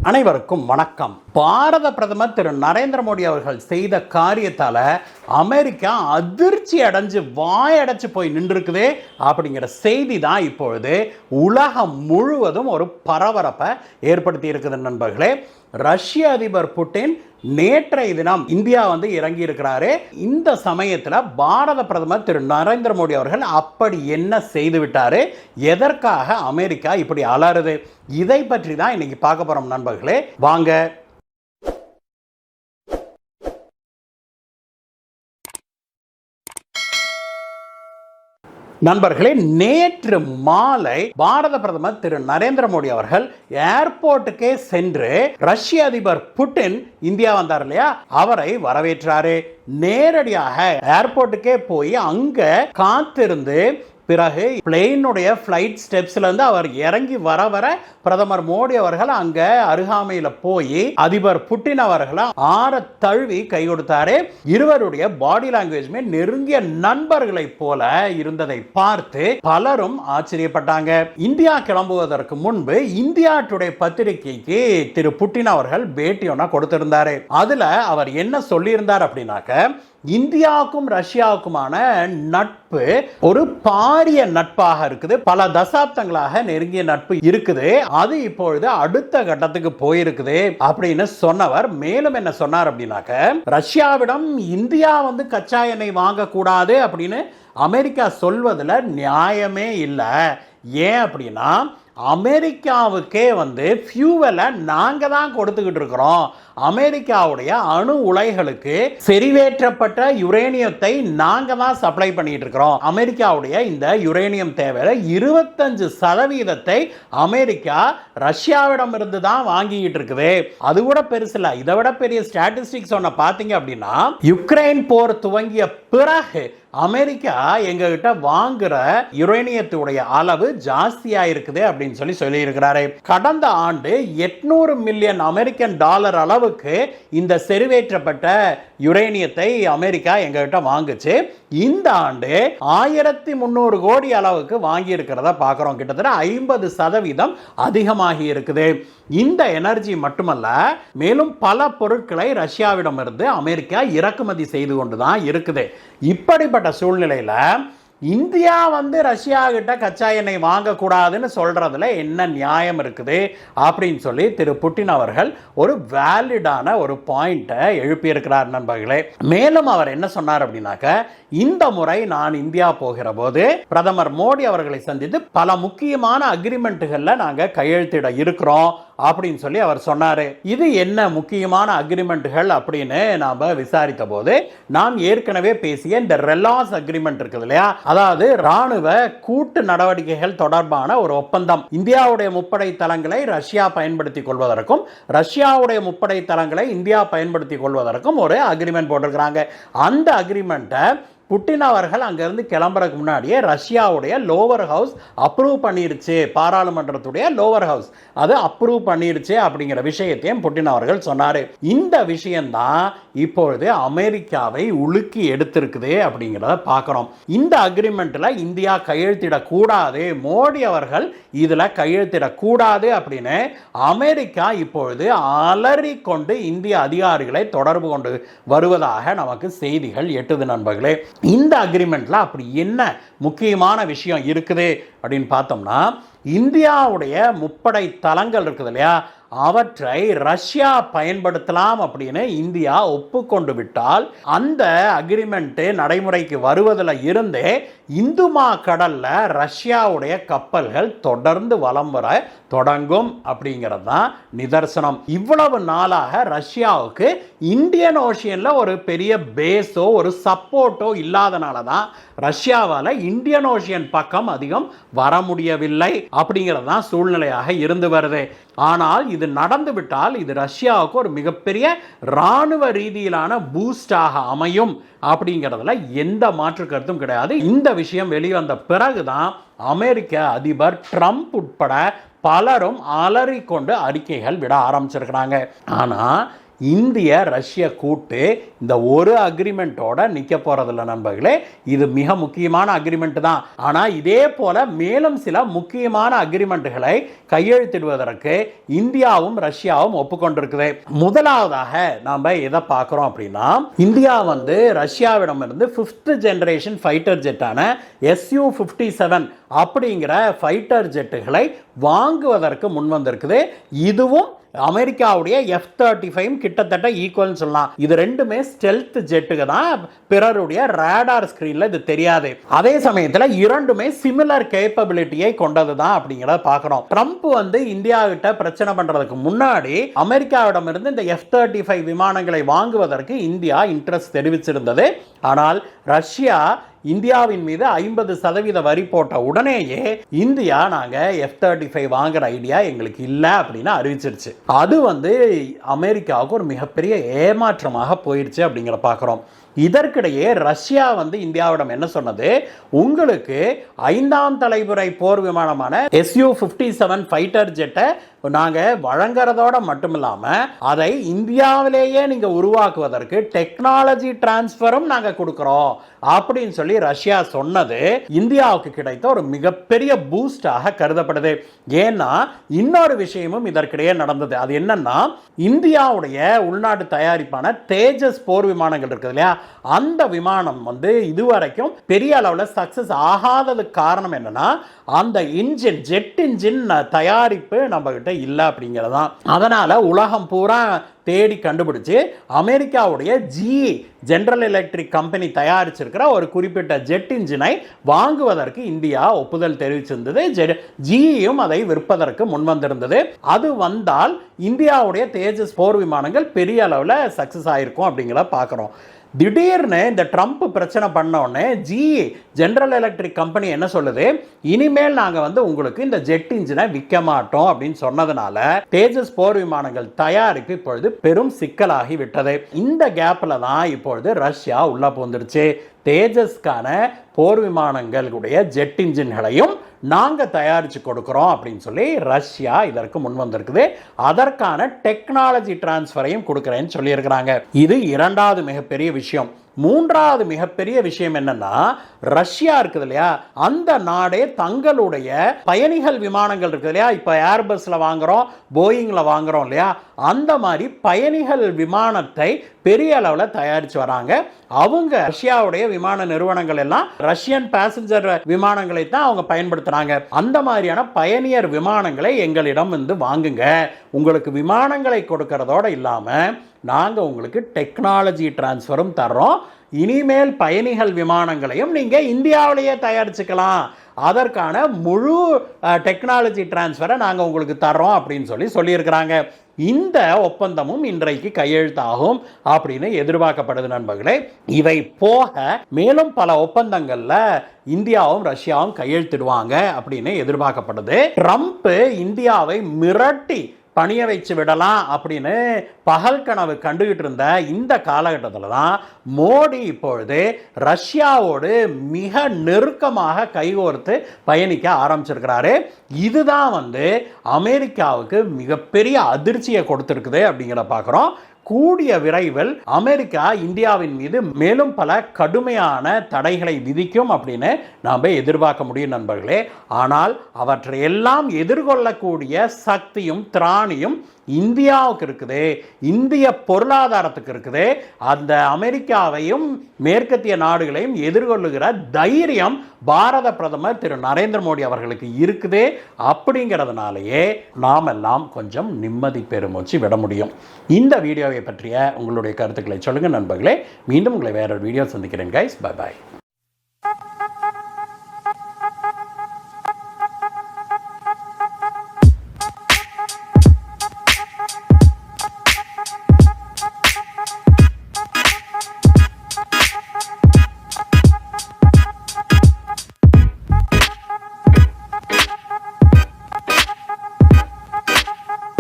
அனைவருக்கும் வணக்கம். பாரத பிரதமர் திரு நரேந்திர மோடி அவர்கள் செய்த காரியத்தால அமெரிக்கா அதிர்ச்சி அடைஞ்சு வாயடைச்சு போய் நின்றுருக்குது அப்படிங்கிற செய்தி தான் இப்பொழுது உலகம் முழுவதும் ஒரு பரபரப்பை ஏற்படுத்தி இருக்குது நண்பர்களே. ரஷ்ய அதிபர் புட்டின் நேற்றைய தினம் இந்தியா இறங்கி இருக்கிறாரு. இந்த சமயத்தில் பாரத பிரதமர் திரு நரேந்திர மோடி அவர்கள் அப்படி என்ன செய்து விட்டாரு, எதற்காக அமெரிக்கா இப்படி அலறுது, இதை பற்றி தான் இன்னைக்கு பார்க்க போறோம் நண்பர்களே. வாங்க. நண்பர்களே, நேற்று மாலை பாரத பிரதமர் திரு நரேந்திர மோடி அவர்கள் ஏர்போர்ட்டுக்கே சென்று ரஷ்ய அதிபர் புட்டின் இந்தியா வந்தார் இல்லையா, அவரை வரவேற்றாரு. நேரடியாக ஏர்போர்ட்டுக்கே போய் அங்க காத்திருந்து பிறகு பிளேனுடைய ஃப்ளைட் ஸ்டெப்ஸ்ல இருந்து அவர் இறங்கி வர பிரதமர் மோடி அவர்கள் அங்க அருகாமையில் போய் அதிபர் புட்டின் அவர்களை ஆற தழுவி கை கொடுத்தாரு. இருவருடைய பாடி லாங்குவேஜ்மே நெருங்கிய நண்பர்களை போல இருந்ததை பார்த்து பலரும் ஆச்சரியப்பட்டாங்க. இந்தியா கிளம்புவதற்கு முன்பு இந்தியா டுடே பத்திரிகைக்கு திரு புட்டின் அவர்கள் பேட்டி ஒன்னா கொடுத்திருந்தாரு. அதுல அவர் என்ன சொல்லியிருந்தார் அப்படின்னாக்க, இந்தியாவுக்கும் ரஷ்யாவுக்குமான நட்பு ஒரு பாரிய நட்பாக இருக்குது, பல தசாப்தங்களாக நெருங்கிய நட்பு இருக்குது, அது இப்பொழுது அடுத்த கட்டத்துக்கு போயிருக்குது அப்படின்னு சொன்னவர் மேலும் என்ன சொன்னார் அப்படின்னாக்க, ரஷ்யாவிடம் இந்தியா கச்சா எண்ணெய் வாங்க கூடாது அப்படின்னு அமெரிக்கா சொல்வதில் நியாயமே இல்லை. ஏன் அப்படின்னா, அமெரிக்காவுக்கே ஃபியூவலை நாங்க தான் கொடுத்துக்கிட்டு இருக்கிறோம். அமெரிக்காவுடைய அணு உலைகளுக்கு செறிவேற்றப்பட்ட யுரேனியத்தை நாங்க தான் சப்ளை பண்ணிட்டு இருக்கிறோம். அமெரிக்காவுடைய இந்த யுரேனியம் தேவையில 25% அமெரிக்கா ரஷ்யாவிடம் இருந்து தான் வாங்கிட்டு இருக்குது. அது கூட பெருசு இல்ல, இதை விட பெரிய ஸ்டாட்டிஸ்டிக்ஸ் ஒன்ன பாத்தீங்க அப்படின்னா, யுக்ரைன் போர் துவங்கிய பிறகு அமெரிக்கா எங்ககிட்ட வாங்குற யுரேனியத்துடைய அளவு ஜாஸ்தியா இருக்குது அப்படின்னு சொல்லி இருக்கிறாரு. கடந்த ஆண்டு 800 மில்லியன் அமெரிக்கன் டாலர் அளவுக்கு இந்த செறிவேற்றப்பட்ட யுரேனியத்தை அமெரிக்கா எங்ககிட்ட வாங்குச்சு. இந்த ஆண்டு 1300 கோடி அளவுக்கு வாங்கி இருக்கிறத பார்க்கிறோம். கிட்டத்தட்ட 50% அதிகமாகி இருக்குது. இந்த எனர்ஜி மட்டுமல்ல, மேலும் பல பொருட்களை ரஷ்யாவிடம் இருந்து அமெரிக்கா இறக்குமதி செய்து கொண்டுதான் இருக்குது. இப்படிப்பட்ட சூழ்நிலையில இந்தியா ரஷ்யா கிட்ட கச்சா எண்ணெய் வாங்கக்கூடாதுன்னு சொல்றதுல என்ன நியாயம் இருக்குது அப்படின்னு சொல்லி திரு புட்டின் அவர்கள் ஒரு வேலிடான ஒரு பாயிண்டை எழுப்பியிருக்கிறார் நண்பர்களே. மேலும் அவர் என்ன சொன்னார் அப்படின்னாக்க, இந்த முறை நான் இந்தியா போகிற போது பிரதமர் மோடி அவர்களை சந்தித்து பல முக்கியமான அக்ரிமெண்ட்டுகள்ல நாங்க கையெழுத்திட இருக்கிறோம் அப்படின்னு சொல்லி அவர் சொன்னாரு. இது என்ன முக்கியமான அக்ரிமெண்ட்டுகள் அப்படின்னு நாம விசாரித்த போது, நாம் ஏற்கனவே பேசிய இந்த ரெலாஸ் அக்ரிமெண்ட் இருக்குது இல்லையா, அதாவது ராணுவ கூட்டு நடவடிக்கைகள் தொடர்பான ஒரு ஒப்பந்தம். இந்தியாவுடைய முப்படை தளங்களை ரஷ்யா பயன்படுத்திக் கொள்வதற்கும் ரஷ்யாவுடைய முப்படை தளங்களை இந்தியா பயன்படுத்திக் கொள்வதற்கும் ஒரு அக்ரிமெண்ட் போட்டிருக்கிறாங்க. அந்த அக்ரிமெண்ட்டை புட்டின் அவர்கள் அங்கிருந்து கிளம்புறதுக்கு முன்னாடியே ரஷ்யாவுடைய லோவர் ஹவுஸ் அப்ரூவ் பண்ணிருச்சு, பாராளுமன்றத்துடைய லோவர் ஹவுஸ் அது அப்ரூவ் பண்ணிருச்சு அப்படிங்கிற விஷயத்தையும் புட்டின் அவர்கள் சொன்னாரு. இந்த விஷயம்தான் இப்பொழுது அமெரிக்காவை உலுக்கி எடுத்திருக்குது அப்படிங்கிறத பார்க்கிறோம். இந்த அக்ரிமெண்ட்ல இந்தியா கையெழுத்திடக்கூடாது, மோடி அவர்கள் இதுல கையெழுத்திடக்கூடாது அப்படின்னு அமெரிக்கா இப்பொழுது அலறி கொண்டு இந்திய அதிகாரிகளை தொடர்பு கொண்டு வருவதாக நமக்கு செய்திகள் எட்டுது நண்பர்களே. இந்த அக்ரிமெண்ட்ல அப்படி என்ன முக்கியமான விஷயம் இருக்குது அப்படின்னு பார்த்தோம்னா, இந்தியாவுடைய முப்படை தளங்கள் இருக்குது இல்லையா, அவற்றை ரஷ்யா பயன்படுத்தலாம் அப்படின்னு இந்தியா ஒப்புக்கொண்டு விட்டால் அந்த அக்ரிமெண்ட் நடைமுறைக்கு வருவதில் இருந்தே இந்துமா கடல்ல ரஷ்யாவுடைய கப்பல்கள் தொடர்ந்து வலம் வர தொடங்கும் அப்படிங்கிறது தான் நிதர்சனம். இவ்வளவு நாளாக ரஷ்யாவுக்கு இந்தியன் ஓஷியன்ல ஒரு பெரிய பேஸோ ஒரு சப்போர்ட்டோ இல்லாதனால தான் ரஷ்யாவால் இந்தியன் ஓஷியன் பக்கம் அதிகம் வர முடியவில்லை அப்படிங்கிறது தான் சூழ்நிலையாக இருந்து வருது. ஆனால் இது நடந்து விட்டால் இது ரஷ்யாவுக்கு ஒரு மிகப்பெரிய ராணுவ ரீதியிலான பூஸ்டாக அமையும் அப்படிங்கிறதுல எந்த மாற்று கருத்தும் கிடையாது. இந்த விஷயம் வெளிவந்த பிறகுதான் அமெரிக்க அதிபர் ட்ரம்ப் உட்பட பலரும் அலறிக்கொண்டு அறிக்கைகள் விட ஆரம்பிச்சிருக்கிறாங்க. ஆனா இந்திய ரஷ்ய கூட்டு இந்த ஒரு அக்ரிமெண்ட்டோட நிற்க போறதில்ல நண்பர்களே. இது மிக முக்கியமான அக்ரிமெண்ட் தான். ஆனால் இதே போல மேலும் சில முக்கியமான அக்ரிமெண்ட்டுகளை கையெழுத்திடுவதற்கு இந்தியாவும் ரஷ்யாவும் ஒப்புக்கொண்டிருக்குது. முதலாவதாக நாம் எதை பார்க்குறோம் அப்படின்னா, இந்தியா ரஷ்யாவிடமிருந்து 5th ஜெனரேஷன் ஃபைட்டர் ஜெட்டான Su-57 அப்படிங்கிற ஃபைட்டர் ஜெட்டுகளை வாங்குவதற்கு முன் வந்திருக்குது. இதுவும் அமெரிக்காவுடைய F-35 கிட்டத்தட்ட ஈக்குவல்னு சொல்லலாம். இது ரெண்டுமே ஸ்டெல்த் ஜெட்டுக்கு தான், பிறருடைய ரேடார் ஸ்கிரீன்ல இது தெரியாது. அதே சமயத்தில் இரண்டுமே சிமிலர் கேப்பபிலிட்டியை கொண்டது தான் அப்படிங்கிறத பார்க்குறோம். ட்ரம்ப் இந்தியா கிட்ட பிரச்சனை பண்றதுக்கு முன்னாடி அமெரிக்காவிடம் இருந்து இந்த F-35 விமானங்களை வாங்குவதற்கு இந்தியா இன்ட்ரெஸ்ட் தெரிவிச்சிருந்தது. ஆனால் ரஷ்யா இந்தியாவின் மீது 50% வரி போட்ட உடனேயே இந்தியா நாங்க F-35 வாங்குற ஐடியா எங்களுக்கு இல்லை அப்படின்னு அறிவிச்சிருச்சு. அது அமெரிக்காவுக்கு ஒரு மிகப்பெரிய ஏமாற்றமாக போயிருச்சு அப்படிங்கிற பார்க்குறோம். இதற்கிடையே ரஷ்யா இந்தியாவிடம் என்ன சொன்னது, உங்களுக்கு 5ஆம் தலைமுறை போர் விமானமான Su-57 ஃபைட்டர் ஜெட்டை நாங்க வழங்குறதோட மட்டும் இல்லாம அதை இந்தியாவிலேயே நீங்க உருவாக்குவதற்கு டெக்னாலஜி டிரான்ஸ்ஃபரும் நாங்க கொடுக்கிறோம் அப்படின்னு சொல்லி ரஷ்யா சொன்னது இந்தியாவுக்கு கிடைத்த ஒரு மிகப்பெரிய பூஸ்டாக கருதப்படுது. ஏன்னா இன்னொரு விஷயமும் இதற்கிடையே நடந்தது. அது என்னன்னா, இந்தியாவுடைய உள்நாட்டு தயாரிப்பான தேஜஸ் போர் விமானங்கள் இருக்குது இல்லையா, அந்த விமானம் இதுவரைக்கும் பெரிய அளவில் சக்சஸ் ஆகாததுக்கு காரணம் என்னன்னா, அந்த இன்ஜின் ஜெட் இன்ஜின் தயாரிப்பு நம்ம கிட்ட இல்லை அப்படிங்கிறதான். அதனால உலகம் பூரா தேடி கண்டுபிடிச்சு அமெரிக்காவுடைய GE ஜெனரல் எலக்ட்ரிக் கம்பெனி தயாரிச்சிருக்கிற ஒரு குறிப்பிட்ட ஜெட் இன்ஜினை வாங்குவதற்கு இந்தியா ஒப்புதல் தெரிவிச்சிருந்தது. GEயும் அதை விற்பதற்கு முன்வந்திருந்தது. அது வந்தால் இந்தியாவுடைய தேஜஸ் போர் விமானங்கள் பெரிய அளவில் சக்சஸ் ஆயிருக்கும் அப்படிங்கிறத பார்க்குறோம். திடீர்னு இந்த ட்ரம்ப் பிரச்சனை பண்ணோடனே GE ஜெனரல் எலக்ட்ரிக் கம்பெனி என்ன சொல்லுது, இனிமேல் நாங்கள் உங்களுக்கு இந்த ஜெட் இன்ஜினை விற்க மாட்டோம் அப்படின்னு சொன்னதுனால தேஜஸ் போர் விமானங்கள் தயாரிப்பு இப்பொழுது பெரும் சிக்கலாகி விட்டது. இந்த கேப்ல தான் இப்பொழுது ரஷ்யா உள்ள போந்துருச்சு. தேஜஸ்கான போர் விமானங்களுடைய ஜெட் இன்ஜின்களையும் நாங்க தயாரிச்சு கொடுக்கிறோம் அப்படின்னு சொல்லி ரஷ்யா இதற்கு முன் வந்திருக்குது. அதற்கான டெக்னாலஜி டிரான்ஸ்ஃபரையும் கொடுக்கிறேன்னு சொல்லி இருக்கிறாங்க. இது இரண்டாவது மிகப்பெரிய விஷயம். மூன்றாவது மிகப்பெரிய விஷயம் என்னன்னா, ரஷ்யா இருக்குது இல்லையா, அந்த நாடே தங்களுடைய பயணிகள் விமானங்கள் இருக்குது இல்லையா, இப்போ ஏர்பஸ்ல வாங்குறோம், போயிங்ல வாங்குறோம் இல்லையா, அந்த மாதிரி பயணிகள் விமானத்தை பெரிய அளவில் தயாரிச்சு வராங்க. அவங்க ரஷ்யாவுடைய விமான நிறுவனங்கள் எல்லாம் ரஷ்யன் பேசஞ்சர் விமானங்களை தான் அவங்க பயன்படுத்துறாங்க. அந்த மாதிரியான பயணியர் விமானங்களை எங்களிடம் வாங்குங்க. உங்களுக்கு விமானங்களை கொடுக்கறதோட இல்லாம நாங்கள் உங்களுக்கு டெக்னாலஜி டிரான்ஸ்ஃபரும் தர்றோம். இனிமேல் பயணிகள் விமானங்களையும் நீங்கள் இந்தியாவிலேயே தயாரிச்சுக்கலாம். அதற்கான முழு டெக்னாலஜி டிரான்ஸ்ஃபரை நாங்கள் உங்களுக்கு தர்றோம் அப்படின்னு சொல்லியிருக்கிறாங்க. இந்த ஒப்பந்தமும் இன்றைக்கு கையெழுத்தாகும் அப்படின்னு எதிர்பார்க்கப்படுது நண்பர்களே. இவை போக மேலும் பல ஒப்பந்தங்கள்ல இந்தியாவும் ரஷ்யாவும் கையெழுத்திடுவாங்க அப்படின்னு எதிர்பார்க்கப்படுது. ட்ரம்ப் இந்தியாவை மிரட்டி பணிய வச்சு விடலாம் அப்படின்னு பகல் கனவு கண்டுகிட்டு இருந்த இந்த காலகட்டத்தில் தான் மோடி இப்பொழுது ரஷ்யாவோடு மிக நெருக்கமாக கைகோர்த்து பயணிக்க ஆரம்பிச்சிருக்கிறாரு. இதுதான் அமெரிக்காவுக்கு மிகப்பெரிய அதிர்ச்சியை கொடுத்திருக்குது அப்படிங்கிற பார்க்குறோம். கூடிய விரைவில் அமெரிக்கா இந்தியாவின் மீது மேலும் பல கடுமையான தடைகளை விதிக்கும் அப்படின்னு நாம் எதிர்பார்க்க முடியும் நண்பர்களே. ஆனால் அவற்றை எல்லாம் எதிர்கொள்ளக்கூடிய சக்தியும் திராணியும் இந்தியாவுக்கு இருக்குது, இந்திய பொருளாதாரத்துக்கு இருக்குது. அந்த அமெரிக்காவையும் மேற்கத்திய நாடுகளையும் எதிர்கொள்ளுகிற தைரியம் பாரத பிரதமர் திரு நரேந்திர மோடி அவர்களுக்கு இருக்குது. அப்படிங்கிறதுனாலேயே நாம் எல்லாம் கொஞ்சம் நிம்மதி பெருமூச்சு விட முடியும். இந்த வீடியோவை பற்றிய உங்களுடைய கருத்துக்களை சொல்லுங்கள் நண்பர்களே. மீண்டும் உங்களை வேற ஒரு வீடியோ சந்திக்கிறேன் கைஸ். Bye bye.